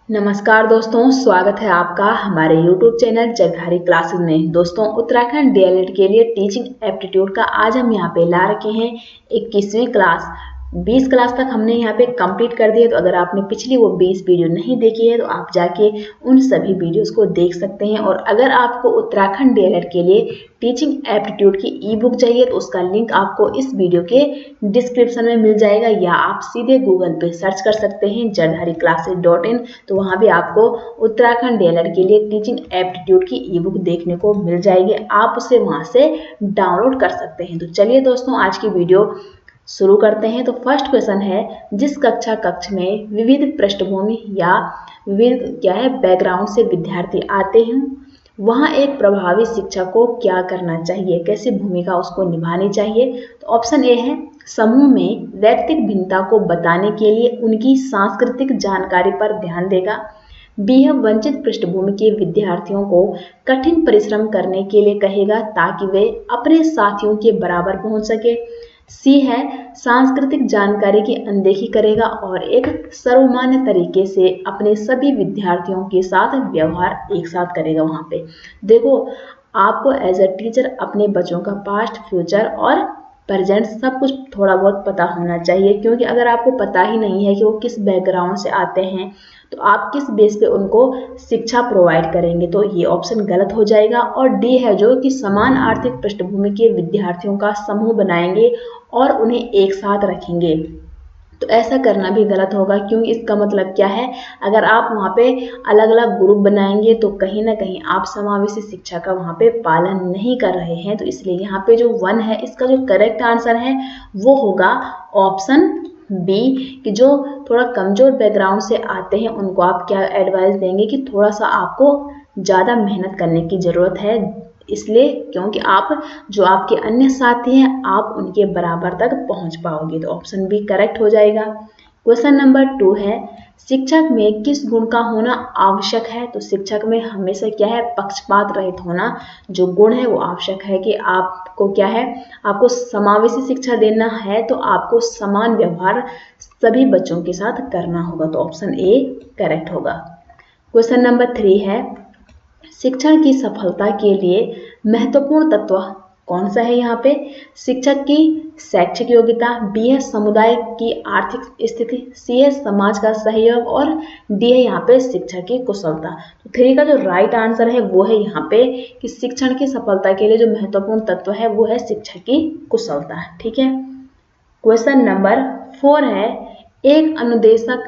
नमस्कार दोस्तों, स्वागत है आपका हमारे YouTube चैनल जगधारी क्लासेस में। दोस्तों, उत्तराखंड डीएलएड के लिए टीचिंग एप्टीट्यूड का आज हम यहाँ पे ला रखे हैं 21वीं क्लास। 20 क्लास तक हमने यहाँ पे कंप्लीट कर दिया। तो अगर आपने पिछली वो 20 वीडियो नहीं देखी है तो आप जाके उन सभी वीडियोस को देख सकते हैं। और अगर आपको उत्तराखंड डीएलएड के लिए टीचिंग एप्टीट्यूड की ई बुक चाहिए तो उसका लिंक आपको इस वीडियो के डिस्क्रिप्शन में मिल जाएगा, या आप सीधे गूगल पे सर्च कर सकते हैं jadhariclasses.in। तो वहाँ भी आपको उत्तराखंड डीएलएड के लिए टीचिंग एप्टीट्यूड की ई बुक देखने को मिल जाएगी। आप उसे वहाँ से डाउनलोड कर सकते हैं। तो चलिए दोस्तों, आज की वीडियो शुरू करते हैं। तो फर्स्ट क्वेश्चन है, जिस कक्ष में विविध पृष्ठभूमि या विविध बैकग्राउंड से विद्यार्थी आते हैं, वहाँ एक प्रभावी शिक्षक को क्या करना चाहिए, कैसी भूमिका उसको निभानी चाहिए। तो ऑप्शन ए है, समूह में व्यक्तिगत भिन्नता को बताने के लिए उनकी सांस्कृतिक जानकारी पर ध्यान देगा। बी है, वंचित पृष्ठभूमि के विद्यार्थियों को कठिन परिश्रम करने के लिए कहेगा ताकि वे अपने साथियों के बराबर पहुंच सके। सी है, सांस्कृतिक जानकारी की अनदेखी करेगा और एक सर्वमान्य तरीके से अपने सभी विद्यार्थियों के साथ व्यवहार एक साथ करेगा। वहाँ पे देखो, आपको एज अ टीचर अपने बच्चों का पास्ट, फ्यूचर और प्रेजेंट सब कुछ थोड़ा बहुत पता होना चाहिए, क्योंकि अगर आपको पता ही नहीं है कि वो किस बैकग्राउंड से आते हैं तो आप किस बेस पे उनको शिक्षा प्रोवाइड करेंगे। तो ये ऑप्शन गलत हो जाएगा। और डी है जो कि समान आर्थिक पृष्ठभूमि के विद्यार्थियों का समूह बनाएंगे और उन्हें एक साथ रखेंगे। तो ऐसा करना भी गलत होगा, क्योंकि इसका मतलब क्या है, अगर आप वहाँ पे अलग अलग ग्रुप बनाएंगे तो कहीं ना कहीं आप समावेशी शिक्षा का वहाँ पे पालन नहीं कर रहे हैं। तो इसलिए यहाँ पे जो 1 है, इसका जो करेक्ट आंसर है वो होगा ऑप्शन बी, कि जो थोड़ा कमजोर बैकग्राउंड से आते हैं उनको आप क्या एडवाइस देंगे कि थोड़ा सा आपको ज़्यादा मेहनत करने की ज़रूरत है, इसलिए क्योंकि आप जो आपके अन्य साथी हैं आप उनके बराबर तक पहुंच पाओगे। तो ऑप्शन बी करेक्ट हो जाएगा। क्वेश्चन नंबर 2 है, शिक्षक में किस गुण का होना आवश्यक है। तो शिक्षक में हमेशा क्या है, पक्षपात रहित होना जो गुण है वो आवश्यक है। कि आपको क्या है, आपको समावेशी शिक्षा देना है तो आपको समान व्यवहार सभी बच्चों के साथ करना होगा। तो ऑप्शन ए करेक्ट होगा। क्वेश्चन नंबर 3 है, शिक्षण की सफलता के लिए महत्वपूर्ण तत्व कौन सा है। यहाँ पे शिक्षक की शैक्षिक योग्यता, बी है समुदाय की आर्थिक स्थिति, सी है समाज का सहयोग और डी है यहाँ पे शिक्षक की कुशलता। तो 3 का जो राइट आंसर है वो है यहाँ पे कि शिक्षण की सफलता के लिए जो महत्वपूर्ण तत्व है वो है शिक्षक की कुशलता। ठीक है। क्वेश्चन नंबर 4 है, एक अनुदेशक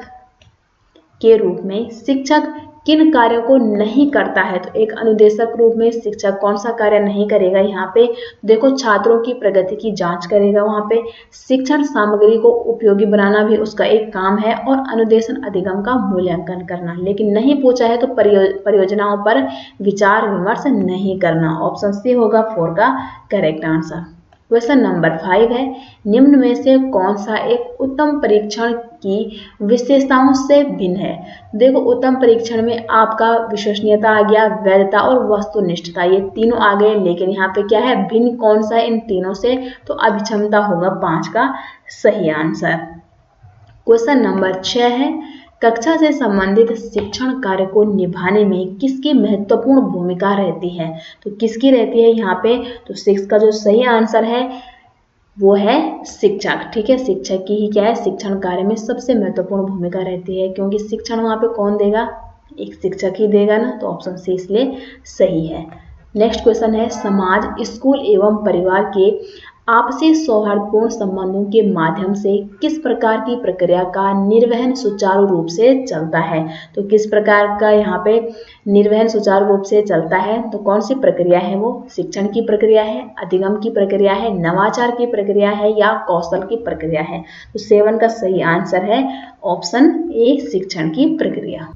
के रूप में शिक्षक किन कार्यों को नहीं करता है। तो एक अनुदेशक रूप में शिक्षक कौन सा कार्य नहीं करेगा। यहाँ पे देखो, छात्रों की प्रगति की जांच करेगा। वहाँ पे शिक्षण सामग्री को उपयोगी बनाना भी उसका एक काम है, और अनुदेशन अधिगम का मूल्यांकन करना। लेकिन नहीं पूछा है तो परियोजनाओं पर विचार विमर्श नहीं करना। ऑप्शन सी होगा 4 का करेक्ट आंसर। क्वेश्चन नंबर 5 है, निम्न में से कौन सा एक उत्तम परीक्षण की विशेषताओं से भिन्न है। देखो, उत्तम परीक्षण में आपका विश्वसनीयता आ गया, वैधता और वस्तुनिष्ठता, ये तीनों आ गए। लेकिन यहाँ पे क्या है, भिन्न कौन सा है इन तीनों से। तो अभिक्षमता होगा 5 का सही आंसर। क्वेश्चन नंबर 6 है, कक्षा से संबंधित शिक्षण कार्य को निभाने में किसकी महत्वपूर्ण भूमिका रहती है। तो किसकी रहती है यहाँ पे। तो 6 का जो सही आंसर है वो है शिक्षक। ठीक है, शिक्षक की ही क्या है, शिक्षण कार्य में सबसे महत्वपूर्ण भूमिका रहती है, क्योंकि शिक्षण वहाँ पे कौन देगा, एक शिक्षक ही देगा ना। तो ऑप्शन सी इसलिए सही है। नेक्स्ट क्वेश्चन है, समाज, स्कूल एवं परिवार के आपसी सौहार्दपूर्ण संबंधों के माध्यम से किस प्रकार की प्रक्रिया का निर्वहन सुचारू रूप से चलता है। तो किस प्रकार का यहाँ पे निर्वहन सुचारू रूप से चलता है, तो कौन सी प्रक्रिया है वो, शिक्षण की प्रक्रिया है, अधिगम की प्रक्रिया है, नवाचार की प्रक्रिया है या कौशल की प्रक्रिया है। तो 7 का सही आंसर है ऑप्शन ए, शिक्षण की प्रक्रिया।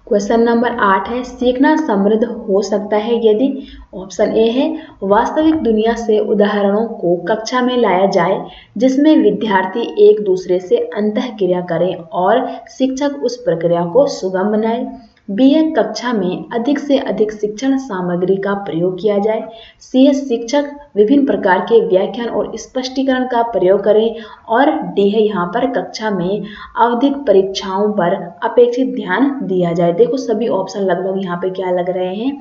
क्वेश्चन नंबर 8 है, सीखना समृद्ध हो सकता है यदि। ऑप्शन ए है, वास्तविक दुनिया से उदाहरणों को कक्षा में लाया जाए जिसमें विद्यार्थी एक दूसरे से अंतःक्रिया करें और शिक्षक उस प्रक्रिया को सुगम बनाए। बी है कक्षा में अधिक से अधिक शिक्षण सामग्री का प्रयोग किया जाए। सी है शिक्षक विभिन्न प्रकार के व्याख्यान और स्पष्टीकरण का प्रयोग करें। और डी है यहाँ पर कक्षा में आवधिक परीक्षाओं पर अपेक्षित ध्यान दिया जाए। देखो सभी ऑप्शन लगभग यहाँ पे क्या लग रहे हैं,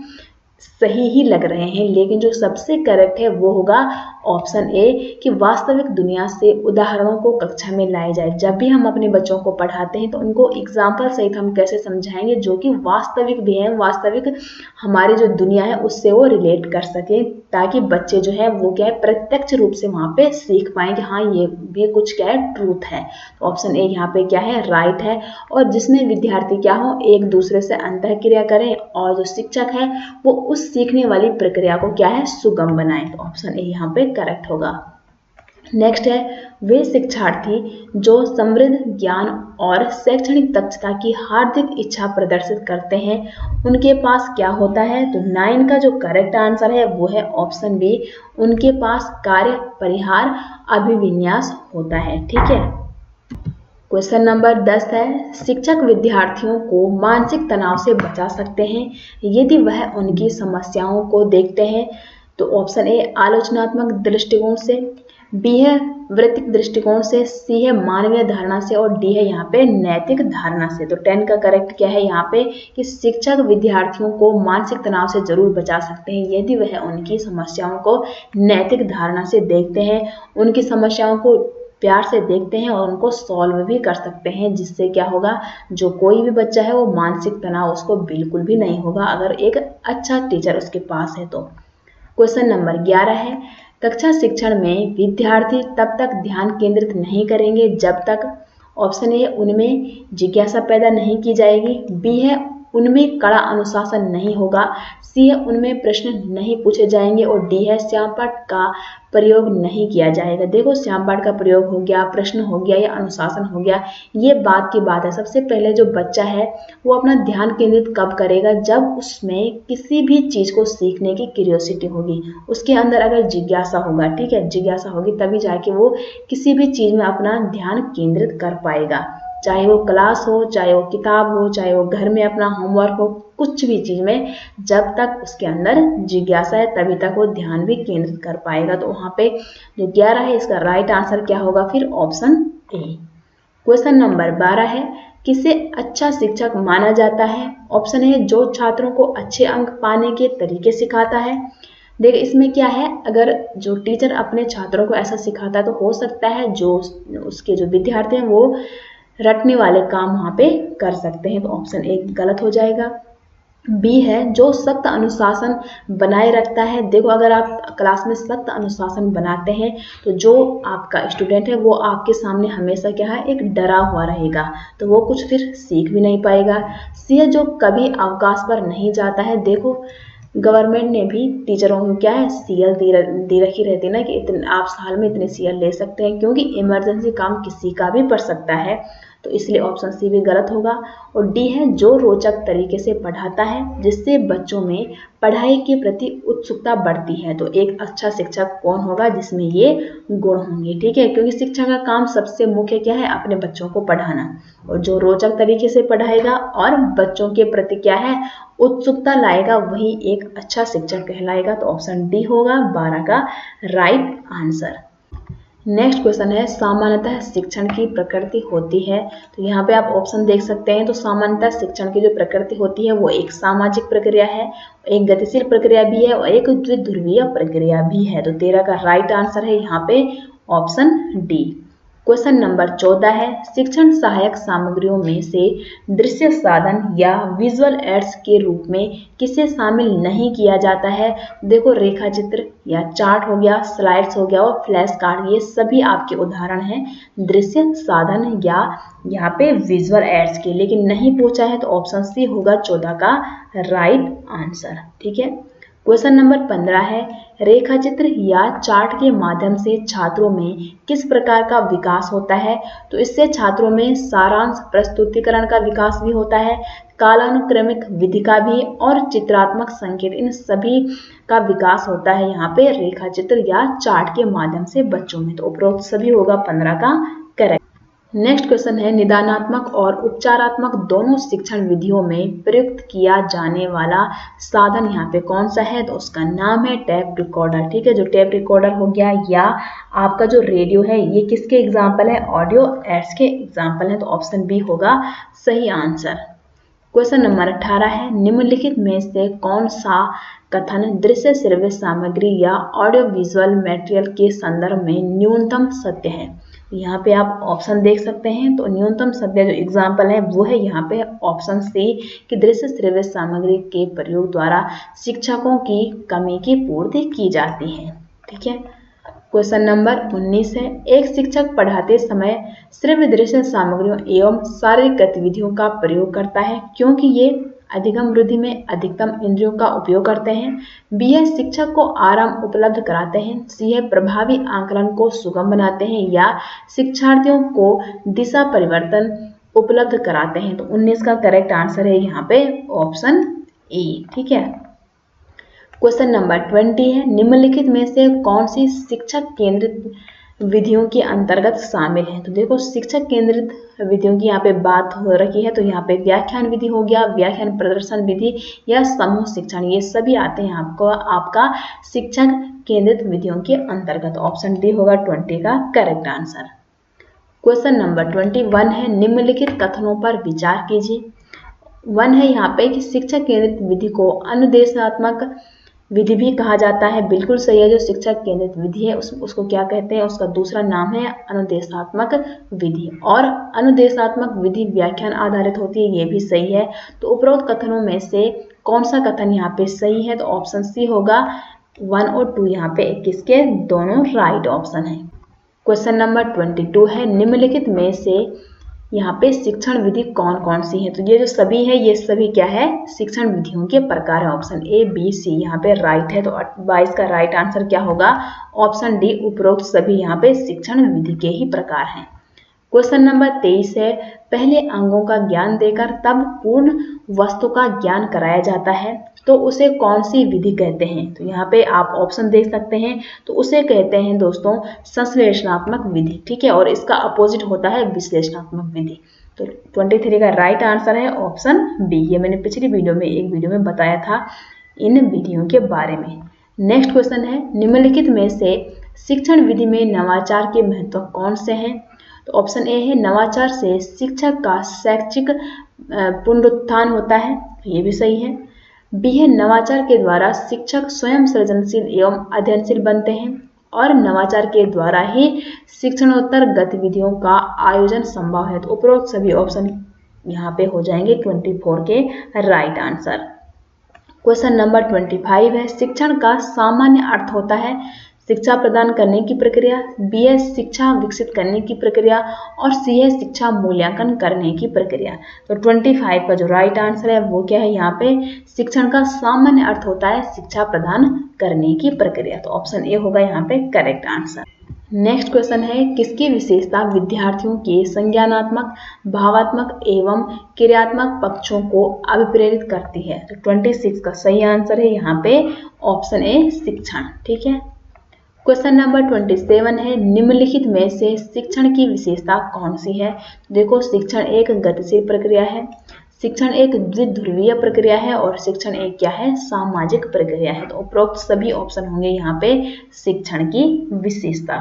सही ही लग रहे हैं, लेकिन जो सबसे करेक्ट है वो होगा ऑप्शन ए कि वास्तविक दुनिया से उदाहरणों को कक्षा में लाए जाए। जब भी हम अपने बच्चों को पढ़ाते हैं तो उनको एग्जाम्पल सहित हम कैसे समझाएंगे जो कि वास्तविक भी है, वास्तविक हमारी जो दुनिया है उससे वो रिलेट कर सके, ताकि बच्चे जो है वो क्या है प्रत्यक्ष रूप से वहाँ पे सीख पाए कि हाँ ये भी कुछ क्या है ट्रूथ है। तो ऑप्शन ए यहाँ पे क्या है राइट है। और जिसमें विद्यार्थी क्या हो एक दूसरे से अंतःक्रिया करें और जो शिक्षक है वो उस सीखने वाली प्रक्रिया को क्या है सुगम बनाए। तो ऑप्शन ए यहाँ पे करेक्ट होगा। नेक्स्ट है वे शिक्षार्थी जो समृद्ध ज्ञान और शैक्षणिक दक्षता की हार्दिक इच्छा प्रदर्शित करते हैं उनके पास क्या होता है। तो 9 का जो करेक्ट आंसर है वो है ऑप्शन बी, उनके पास कार्य परिहार अभिविन्यास होता है। ठीक है। क्वेश्चन नंबर 10 है शिक्षक विद्यार्थियों को मानसिक तनाव से बचा सकते हैं यदि वह उनकी समस्याओं को देखते हैं। तो ऑप्शन ए आलोचनात्मक दृष्टिकोण से, बी है वृत्तिक दृष्टिकोण से, सी है मानवीय धारणा से और डी है यहाँ पे नैतिक धारणा से। तो 10 का करेक्ट क्या है यहाँ पे कि शिक्षक विद्यार्थियों को मानसिक तनाव से जरूर बचा सकते हैं यदि वह उनकी समस्याओं को नैतिक धारणा से देखते हैं, उनकी समस्याओं को प्यार से देखते हैं और उनको सॉल्व भी कर सकते हैं, जिससे क्या होगा जो कोई भी बच्चा है वो मानसिक तनाव उसको बिल्कुल भी नहीं होगा अगर एक अच्छा टीचर उसके पास है तो। क्वेश्चन नंबर 11 है कक्षा शिक्षण में विद्यार्थी तब तक ध्यान केंद्रित नहीं करेंगे जब तक, ऑप्शन ए उनमें जिज्ञासा पैदा नहीं की जाएगी, बी है उनमें कड़ा अनुशासन नहीं होगा, सी है उनमें प्रश्न नहीं पूछे जाएंगे और डी है श्यामपाठ का प्रयोग नहीं किया जाएगा। देखो श्यामपाठ का प्रयोग हो गया, प्रश्न हो गया या अनुशासन हो गया, ये बात की बात है। सबसे पहले जो बच्चा है वो अपना ध्यान केंद्रित कब करेगा, जब उसमें किसी भी चीज को सीखने की क्यूरियोसिटी होगी, उसके अंदर अगर जिज्ञासा होगा, ठीक है, जिज्ञासा होगी तभी जाके वो किसी भी चीज में अपना ध्यान केंद्रित कर पाएगा, चाहे वो क्लास हो, चाहे वो किताब हो, चाहे वो घर में अपना होमवर्क हो, कुछ भी चीज में जब तक उसके अंदर जिज्ञासा है तभी तक वो ध्यान भी केंद्रित कर पाएगा। तो वहां पे जो 11 है इसका राइट आंसर क्या होगा फिर ऑप्शन ए। क्वेश्चन नंबर 12 है किसे अच्छा शिक्षक माना जाता है। ऑप्शन है जो छात्रों को अच्छे अंक पाने के तरीके सिखाता है। देख इसमें क्या है, अगर जो टीचर अपने छात्रों को ऐसा सिखाता है तो हो सकता है जो उसके जो विद्यार्थी हैं वो रटने वाले काम वहां पे कर सकते हैं। तो ऑप्शन ए गलत हो जाएगा। बी है जो सख्त अनुशासन बनाए रखता है। देखो अगर आप क्लास में सख्त अनुशासन बनाते हैं तो जो आपका स्टूडेंट है वो आपके सामने हमेशा क्या है एक डरा हुआ रहेगा, तो वो कुछ फिर सीख भी नहीं पाएगा। सी है जो कभी अवकाश पर नहीं जाता है। देखो गवर्नमेंट ने भी टीचरों को क्या है सीएल दे रखी रहती है ना कि इतने आप साल में इतने सीएल ले सकते हैं, क्योंकि इमरजेंसी काम किसी का भी पड़ सकता है, तो इसलिए ऑप्शन सी भी गलत होगा। और डी है जो रोचक तरीके से पढ़ाता है जिससे बच्चों में पढ़ाई के प्रति उत्सुकता बढ़ती है। तो एक अच्छा शिक्षक कौन होगा जिसमें ये गुण होंगे, ठीक है, क्योंकि शिक्षक का काम सबसे मुख्य क्या है अपने बच्चों को पढ़ाना, और जो रोचक तरीके से पढ़ाएगा और बच्चों के प्रति क्या है उत्सुकता लाएगा वही एक अच्छा शिक्षक कहलाएगा। तो ऑप्शन डी होगा 12 का राइट आंसर। नेक्स्ट क्वेश्चन है सामान्यतः शिक्षण की प्रकृति होती है। तो यहाँ पे आप ऑप्शन देख सकते हैं। तो सामान्यतः शिक्षण की जो प्रकृति होती है वो एक सामाजिक प्रक्रिया है, एक गतिशील प्रक्रिया भी है और एक द्विध्रुवीय प्रक्रिया भी है। तो 13 का राइट आंसर है यहाँ पे ऑप्शन डी। क्वेश्चन नंबर 14 है शिक्षण सहायक सामग्रियों में से दृश्य साधन या विजुअल एड्स के रूप में किसे शामिल नहीं किया जाता है। देखो रेखा चित्र या चार्ट हो गया, स्लाइड्स हो गया और फ्लैश कार्ड, ये सभी आपके उदाहरण हैं दृश्य साधन या यहाँ पे विजुअल एड्स के, लेकिन नहीं पूछा है तो ऑप्शन सी होगा 14 का राइट आंसर। ठीक है। क्वेश्चन नंबर 15 है रेखाचित्र या चार्ट के माध्यम से छात्रों में किस प्रकार का विकास होता है। तो इससे छात्रों में सारांश प्रस्तुतिकरण का विकास भी होता है, कालानुक्रमिक विधि का भी और चित्रात्मक संकेत, इन सभी का विकास होता है यहाँ पे रेखाचित्र या चार्ट के माध्यम से बच्चों में। तो उपरोक्त सभी होगा 15 का करेक्ट। नेक्स्ट क्वेश्चन है निदानात्मक और उपचारात्मक दोनों शिक्षण विधियों में प्रयुक्त किया जाने वाला साधन यहाँ पे कौन सा है? तो उसका नाम है टेप रिकॉर्डर। ठीक है, जो टेप रिकॉर्डर हो गया या आपका जो रेडियो है, ये किसके एग्जाम्पल है? ऑडियो एड्स के एग्जाम्पल है। तो ऑप्शन बी होगा सही आंसर। क्वेश्चन नंबर 18 है निम्नलिखित में से कौन सा कथन दृश्य श्रव्य सामग्री या ऑडियो विजुअल मटेरियल के संदर्भ में न्यूनतम सत्य है? यहाँ पे आप ऑप्शन देख सकते हैं। तो न्यूनतम सत्य जो एग्जाम्पल है वो है यहाँ पे ऑप्शन सी कि दृश्य श्रव्य सामग्री के प्रयोग द्वारा शिक्षकों की कमी की पूर्ति की जाती है। ठीक है, क्वेश्चन नंबर 19 है एक शिक्षक पढ़ाते समय श्रव्य दृश्य सामग्रियों एवं शारीरिक गतिविधियों का प्रयोग करता है क्योंकि ये अधिगम वृद्धि में अधिकतम इंद्रियों का उपयोग करते हैं। बी है शिक्षक को आराम उपलब्ध कराते हैं। सी है प्रभावी आकलन को सुगम बनाते हैं या शिक्षार्थियों को दिशा परिवर्तन उपलब्ध कराते हैं। तो 19 का करेक्ट आंसर है यहाँ पे ऑप्शन ए। ठीक है, क्वेश्चन नंबर 20 है निम्नलिखित में से कौन सी शिक्षक केंद्रित विधियों के अंतर्गत शामिल है? तो देखो शिक्षक केंद्रित विधियों की यहाँ पे बात हो रखी है। तो यहाँ पे व्याख्यान विधि हो गया, व्याख्यान प्रदर्शन विधि या समूह शिक्षण, ये सभी आते हैं आपको आपका शिक्षक केंद्रित विधियों के अंतर्गत। ऑप्शन डी होगा 20 का करेक्ट आंसर। क्वेश्चन नंबर 21 है निम्नलिखित कथनों पर विचार कीजिए। 1 है यहाँ पे कि शिक्षक केंद्रित विधि को अनुदेशात्मक विधि भी कहा जाता है। बिल्कुल सही है, जो शिक्षक केंद्रित विधि है उसको क्या कहते हैं? उसका दूसरा नाम है अनुदेशात्मक विधि। और अनुदेशात्मक विधि व्याख्यान आधारित होती है, ये भी सही है। तो उपरोक्त कथनों में से कौन सा कथन यहाँ पे सही है? तो ऑप्शन सी होगा 1 और 2 यहाँ पे किसके दोनों राइट ऑप्शन है। क्वेश्चन नंबर 22 है निम्नलिखित में से यहाँ पे शिक्षण विधि कौन कौन सी है? तो ये जो सभी है ये सभी क्या है? शिक्षण विधियों के प्रकार है। ऑप्शन ए बी सी यहाँ पे राइट है। तो 22 का राइट आंसर क्या होगा? ऑप्शन डी उपरोक्त सभी यहाँ पे शिक्षण विधि के ही प्रकार हैं। क्वेश्चन नंबर 23 है पहले अंगों का ज्ञान देकर तब पूर्ण वस्तु का ज्ञान कराया जाता है तो उसे कौन सी विधि कहते हैं? तो यहाँ पे आप ऑप्शन देख सकते हैं। तो उसे कहते हैं दोस्तों संश्लेषणात्मक विधि। ठीक है, और इसका अपोजिट होता है विश्लेषणात्मक विधि। तो 23 का राइट आंसर है ऑप्शन बी। ये मैंने पिछली वीडियो में एक वीडियो में बताया था इन विधियों के बारे में। नेक्स्ट क्वेश्चन है निम्नलिखित में से शिक्षण विधि में नवाचार के महत्व कौन से हैं? तो ऑप्शन ए है नवाचार से शिक्षक का शैक्षिक पुनरुत्थान होता है, ये भी सही है। बी है नवाचार के द्वारा शिक्षक स्वयं सृजनशील एवं अध्ययनशील बनते हैं और नवाचार के द्वारा ही शिक्षणोत्तर गतिविधियों का आयोजन संभव है। तो उपरोक्त सभी ऑप्शन यहाँ पे हो जाएंगे 24 के राइट आंसर। क्वेश्चन नंबर 25 है शिक्षण का सामान्य अर्थ होता है शिक्षा प्रदान करने की प्रक्रिया, बी है शिक्षा विकसित करने की प्रक्रिया और सी है शिक्षा मूल्यांकन करने की प्रक्रिया। तो 25 का जो राइट आंसर है वो क्या है? यहाँ पे शिक्षण का सामान्य अर्थ होता है शिक्षा प्रदान करने की प्रक्रिया। तो ऑप्शन ए होगा यहाँ पे करेक्ट आंसर। नेक्स्ट क्वेश्चन है किसकी विशेषता विद्यार्थियों के संज्ञानात्मक, भावात्मक एवं क्रियात्मक पक्षों को अभिप्रेरित करती है? तो 26 का सही आंसर है यहाँ पे ऑप्शन ए शिक्षण। ठीक है, क्वेश्चन नंबर 27 है निम्नलिखित में से शिक्षण की विशेषता कौन सी है? देखो शिक्षण एक गतिशील प्रक्रिया है, शिक्षण एक द्विध्रुवीय प्रक्रिया है और शिक्षण एक क्या है? सामाजिक प्रक्रिया है। तो उपरोक्त सभी ऑप्शन होंगे यहाँ पे शिक्षण की विशेषता।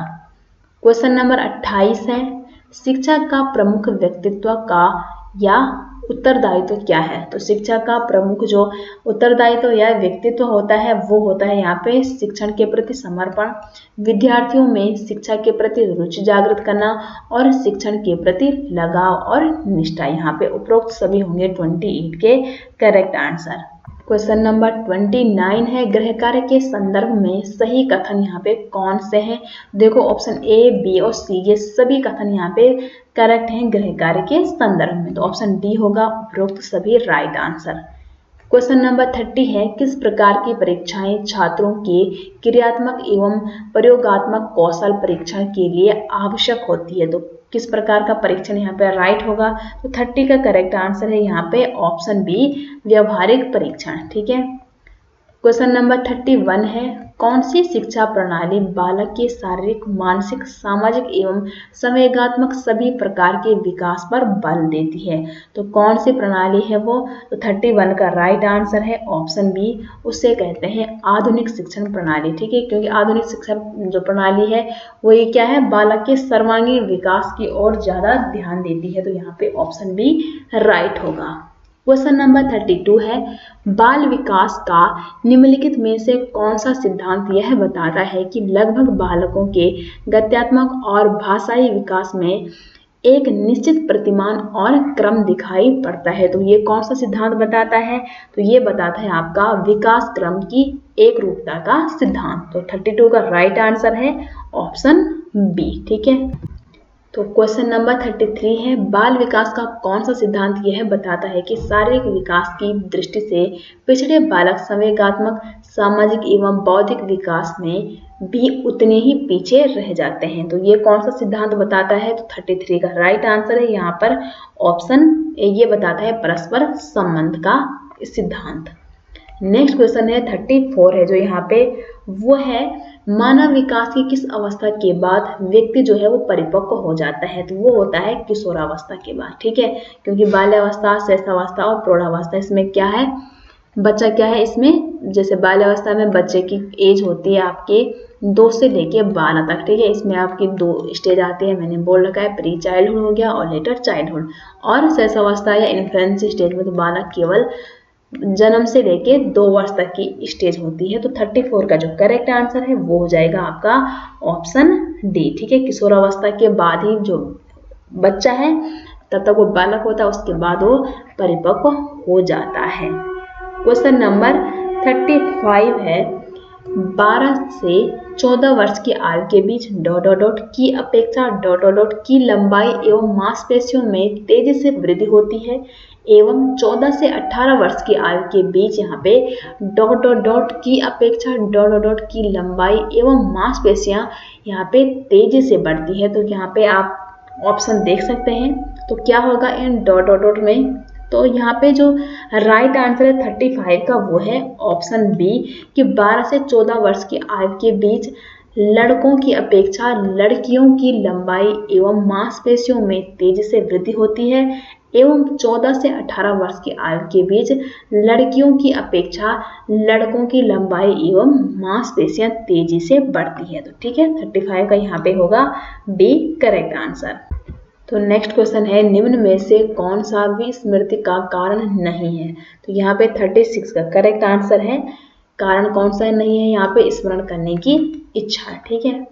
क्वेश्चन नंबर 28 है शिक्षक का प्रमुख व्यक्तित्व का या उत्तरदायित्व क्या है? तो शिक्षक का प्रमुख जो उत्तरदायित्व या व्यक्तित्व होता है वो होता है यहाँ पे शिक्षण के प्रति समर्पण, विद्यार्थियों में शिक्षा के प्रति रुचि जागृत करना और शिक्षण के प्रति लगाव और निष्ठा। यहाँ पे उपरोक्त सभी होंगे 28 के करेक्ट आंसर। क्वेश्चन नंबर 29 है गृह कार्य के संदर्भ में सही कथन यहाँ पे कौन से हैं? देखो ऑप्शन ए बी और सी ये सभी कथन यहाँ पे करेक्ट हैं गृह कार्य के संदर्भ में। तो ऑप्शन डी होगा उपरोक्त सभी राइट आंसर। क्वेश्चन नंबर 30 है किस प्रकार की परीक्षाएं छात्रों के क्रियात्मक एवं प्रयोगात्मक कौशल परीक्षण के लिए आवश्यक होती है? तो किस प्रकार का परीक्षण यहाँ पे राइट होगा? तो 30 का करेक्ट आंसर है यहाँ पे ऑप्शन बी व्यवहारिक परीक्षण। ठीक है, क्वेश्चन नंबर 31 है, कौन सी शिक्षा प्रणाली बालक के शारीरिक, मानसिक, सामाजिक एवं संवेगात्मक सभी प्रकार के विकास पर बल देती है? तो कौन सी प्रणाली है वो? तो 31 का राइट आंसर है ऑप्शन बी, उसे कहते हैं आधुनिक शिक्षण प्रणाली। ठीक है, क्योंकि आधुनिक शिक्षण जो प्रणाली है वो ये क्या है, बालक के सर्वांगीण विकास की ओर ज्यादा ध्यान देती है। तो यहाँ पे ऑप्शन बी राइट होगा। क्वेश्चन नंबर 32 है, बाल विकास का निम्नलिखित में से कौन सा सिद्धांत यह बताता है कि लगभग बालकों के गत्यात्मक और भाषाई विकास में एक निश्चित प्रतिमान और क्रम दिखाई पड़ता है? तो ये कौन सा सिद्धांत बताता है? तो ये बताता है आपका विकास क्रम की एक रूपता का सिद्धांत। तो 32 का राइट आंसर है ऑप्शन बी। ठीक है, तो क्वेश्चन नंबर 33 है, बाल विकास का कौन सा सिद्धांत यह बताता है कि शारीरिक विकास की दृष्टि से पिछड़े बालक संवेगात्मक, सामाजिक एवं बौद्धिक विकास में भी उतने ही पीछे रह जाते हैं? तो ये कौन सा सिद्धांत बताता है? तो 33 का राइट आंसर है यहाँ पर ऑप्शन ए, ये बताता है परस्पर संबंध का सिद्धांत। नेक्स्ट क्वेश्चन है 34 है जो यहाँ पे वो है, मानव विकास की किस अवस्था के बाद व्यक्ति जो है वो परिपक्व हो जाता है? तो वो होता है किशोरावस्था के बाद। ठीक है, क्योंकि बाल्यावस्था, शैशवावस्था और प्रौढ़ावस्था, इसमें क्या है, बच्चा क्या है इसमें, जैसे बाल्यावस्था में बच्चे की एज होती है आपके 2 से लेके 12 तक। ठीक है, इसमें आपकी 2 स्टेज आती है, मैंने बोल रखा है, प्री चाइल्डहुड हो गया और लेटर चाइल्डहुड। और शैशवावस्था या इन्फेंसी स्टेज में तो बालक केवल जन्म से लेके 2 वर्ष तक की स्टेज होती है। तो 34 का जो करेक्ट आंसर है वो हो जाएगा आपका ऑप्शन डी। ठीक है, किशोरावस्था के बाद ही जो बच्चा है तब तक वो बालक होता है, उसके बाद वो परिपक्व हो जाता है। क्वेश्चन नंबर 35 है, 12 से 14 वर्ष की आयु के बीच की अपेक्षा की लंबाई एवं मांसपेशियों में तेजी से वृद्धि होती है, एवं 14 से 18 वर्ष की आयु के बीच यहाँ पे की अपेक्षा की लंबाई एवं मांसपेशियां यहाँ पे तेजी से बढ़ती है। तो यहाँ पे आप ऑप्शन देख सकते हैं, तो क्या होगा इन में? तो यहाँ पे जो राइट आंसर है 35 का वो है ऑप्शन बी, कि 12 से 14 वर्ष की आयु के बीच लड़कों की अपेक्षा लड़कियों की लंबाई एवं मांसपेशियों में तेजी से वृद्धि होती है, एवं 14 से 18 वर्ष की आयु के बीच लड़कियों की अपेक्षा लड़कों की लंबाई एवं मांसपेशियां तेजी से बढ़ती है। तो ठीक है, 35 का यहाँ पे होगा बी करेक्ट आंसर। तो नेक्स्ट क्वेश्चन है, निम्न में से कौन सा भी स्मृति का कारण नहीं है? तो यहाँ पे 36 का करेक्ट आंसर है, कारण कौन सा नहीं है? यहाँ पे स्मरण करने की इच्छा। ठीक है,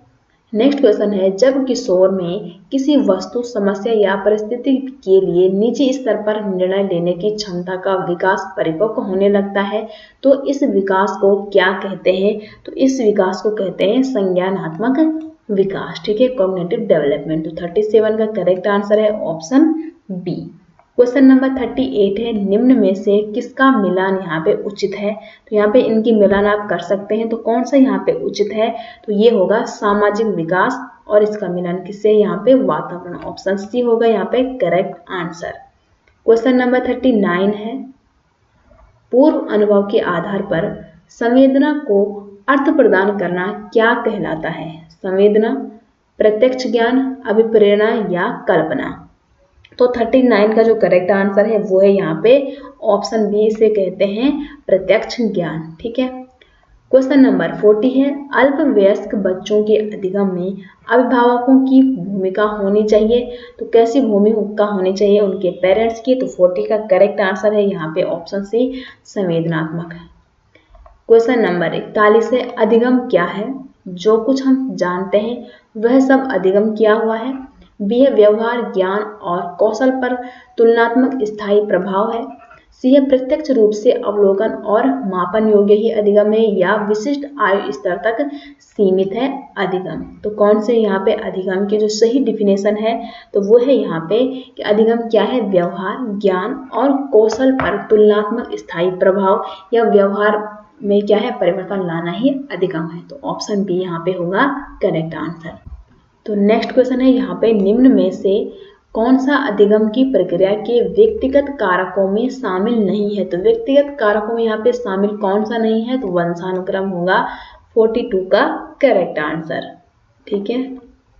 नेक्स्ट क्वेश्चन है, जब किशोर में किसी वस्तु, समस्या या परिस्थिति के लिए निजी स्तर पर निर्णय लेने की क्षमता का विकास परिपक्व होने लगता है, तो इस विकास को क्या कहते हैं? तो इस विकास को कहते हैं संज्ञानात्मक विकास। ठीक है, कॉग्निटिव डेवलपमेंट। तो 37 का करेक्ट आंसर है ऑप्शन बी। क्वेश्चन नंबर 38 है, निम्न में से किसका मिलान यहाँ पे उचित है? तो यहाँ पे इनकी मिलान आप कर सकते हैं, तो कौन सा यहाँ पे उचित है? तो ये होगा सामाजिक विकास, और इसका मिलान किससे? यहाँ पे वातावरण। ऑप्शन सी होगा यहाँ पे करेक्ट आंसर। क्वेश्चन नंबर 39 है, पूर्व अनुभव के आधार पर संवेदना को अर्थ प्रदान करना क्या कहलाता है? संवेदना, प्रत्यक्ष ज्ञान, अभिप्रेरणा या कल्पना? तो 39 का जो करेक्ट आंसर है वो है यहाँ पे ऑप्शन बी, से कहते हैं प्रत्यक्ष ज्ञान। ठीक है, क्वेश्चन नंबर 40 है, अल्पवयस्क बच्चों के अधिगम में अभिभावकों की भूमिका होनी चाहिए, तो कैसी भूमिका होनी चाहिए उनके पेरेंट्स की? तो 40 का करेक्ट आंसर है यहाँ पे ऑप्शन सी, संवेदनात्मक। क्वेश्चन नंबर 41 है, अधिगम क्या है? जो कुछ हम जानते हैं वह सब अधिगम किया हुआ है। बी है व्यवहार, ज्ञान और कौशल पर तुलनात्मक स्थायी प्रभाव है। सी है प्रत्यक्ष रूप से अवलोकन और मापन योग्य ही अधिगम है, या विशिष्ट आयु स्तर तक सीमित है अधिगम? तो कौन से यहाँ पे अधिगम की जो सही डिफिनेशन है तो वो है यहाँ पे कि अधिगम क्या है? व्यवहार, ज्ञान और कौशल पर तुलनात्मक स्थायी प्रभाव, या व्यवहार में क्या है परिवर्तन लाना ही अधिगम है। तो ऑप्शन बी यहाँ पे होगा करेक्ट आंसर। तो नेक्स्ट क्वेश्चन है यहाँ पे, निम्न में से कौन सा अधिगम की प्रक्रिया के व्यक्तिगत कारकों में शामिल नहीं है? तो व्यक्तिगत कारकों में यहाँ पे शामिल कौन सा नहीं है? तो वंशानुक्रम होगा 42 का करेक्ट आंसर। ठीक है,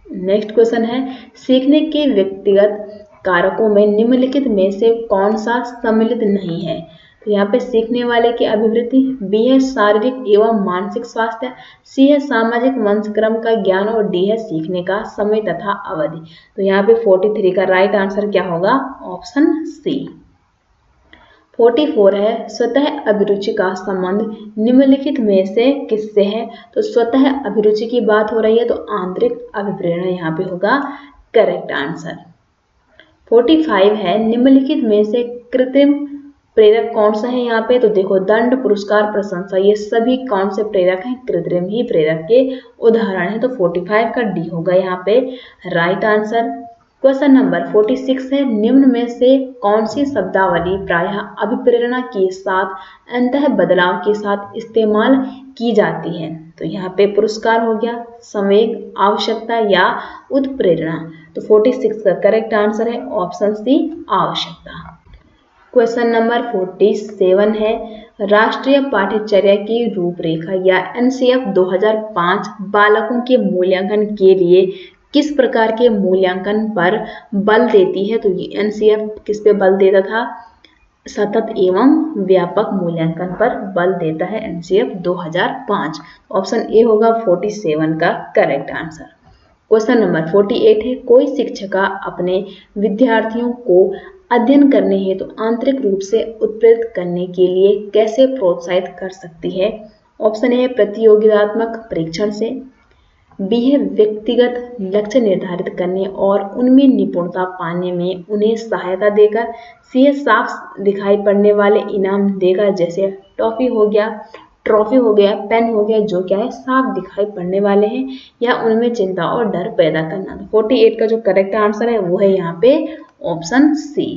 नेक्स्ट क्वेश्चन है, सीखने के व्यक्तिगत कारकों में निम्नलिखित में से कौन सा सम्मिलित नहीं है? तो यहाँ पे सीखने वाले की अभिवृत्ति, बी है शारीरिक एवं मानसिक स्वास्थ्य, सी है सामाजिक वंशक्रम का ज्ञान और डी है सीखने का समय तथा अवधि। तो यहाँ पे 43 का राइट आंसर क्या होगा? Option C. 44 है, स्वतः अभिरुचि का संबंध निम्नलिखित में से किससे है? तो स्वतः अभिरुचि की बात हो रही है तो आंतरिक अभिप्रेरणा यहाँ पे होगा करेक्ट आंसर। 45 है, निम्नलिखित में से कृत्रिम प्रेरक कौन सा है? यहाँ पे तो देखो दंड, पुरस्कार, प्रशंसा, ये सभी कौन से प्रेरक हैं? कृत्रिम ही प्रेरक के उदाहरण है। तो 45 का डी होगा यहाँ पे राइट आंसर। क्वेश्चन नंबर 46 है, निम्न में से कौन सी शब्दावली प्रायः अभिप्रेरणा के साथ अंतः बदलाव के साथ इस्तेमाल की जाती है? तो यहाँ पे पुरस्कार हो गया, संवेग, आवश्यकता या उत्प्रेरणा। तो 46 का करेक्ट आंसर है ऑप्शन सी आवश्यकता। क्वेश्चन नंबर 47 है, राष्ट्रीय पाठ्यचर्या की रूपरेखा या एनसीएफ 2005 बालकों के मूल्यांकन के लिए किस प्रकार के मूल्यांकन पर बल देती है? तो ये एनसीएफ किस पे बल देता था? सतत एवं व्यापक मूल्यांकन पर बल देता है एनसीएफ 2005। ऑप्शन ए होगा 47 का करेक्ट आंसर। क्वेश्चन नंबर 48 है, कोई शिक्षिका अपने विद्यार्थियों को अध्ययन करने हेतु तो आंतरिक रूप से उत्प्रेरित करने के लिए कैसे प्रोत्साहित कर सकती है? ऑप्शन ए है प्रतियोगितात्मक परीक्षण से, बी है व्यक्तिगत लक्ष्य निर्धारित करने और उनमें निपुणता पाने में उन्हें सहायता देकर, सी है साफ दिखाई पड़ने वाले इनाम देकर, जैसे ट्रॉफी हो गया, पेन हो गया, जो क्या है साफ दिखाई पड़ने वाले हैं, या उनमें चिंता और डर पैदा करना। 48 का जो करेक्ट आंसर है वो है यहाँ पे ऑप्शन सी।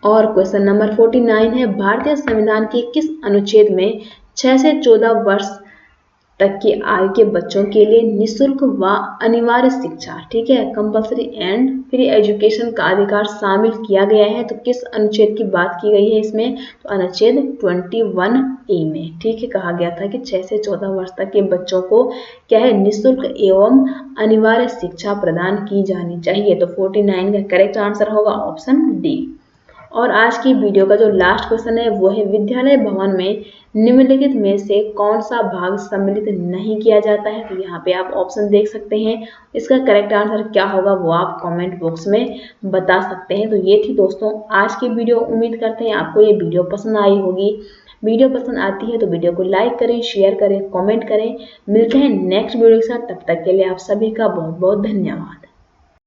और क्वेश्चन नंबर 49 है, भारतीय संविधान के किस अनुच्छेद में 6 से 14 वर्ष तक की आयु के बच्चों के लिए निःशुल्क व अनिवार्य शिक्षा, ठीक है, कंपल्सरी एंड फ्री एजुकेशन का अधिकार शामिल किया गया है? तो किस अनुच्छेद की बात की गई है इसमें? तो अनुच्छेद 21A में, ठीक है, कहा गया था कि 6 से 14 वर्ष तक के बच्चों को क्या है निःशुल्क एवं अनिवार्य शिक्षा प्रदान की जानी चाहिए। तो 49 का करेक्ट आंसर होगा ऑप्शन डी। और आज की वीडियो का जो लास्ट क्वेश्चन है वो है, विद्यालय भवन में निम्नलिखित में से कौन सा भाग सम्मिलित नहीं किया जाता है? तो यहाँ पे आप ऑप्शन देख सकते हैं, इसका करेक्ट आंसर क्या होगा वो आप कमेंट बॉक्स में बता सकते हैं। तो ये थी दोस्तों आज की वीडियो। उम्मीद करते हैं आपको ये वीडियो पसंद आई होगी। वीडियो पसंद आती है तो वीडियो को लाइक करें, शेयर करें, कॉमेंट करें। मिलते हैं नेक्स्ट वीडियो के साथ, तब तक के लिए आप सभी का बहुत बहुत धन्यवाद।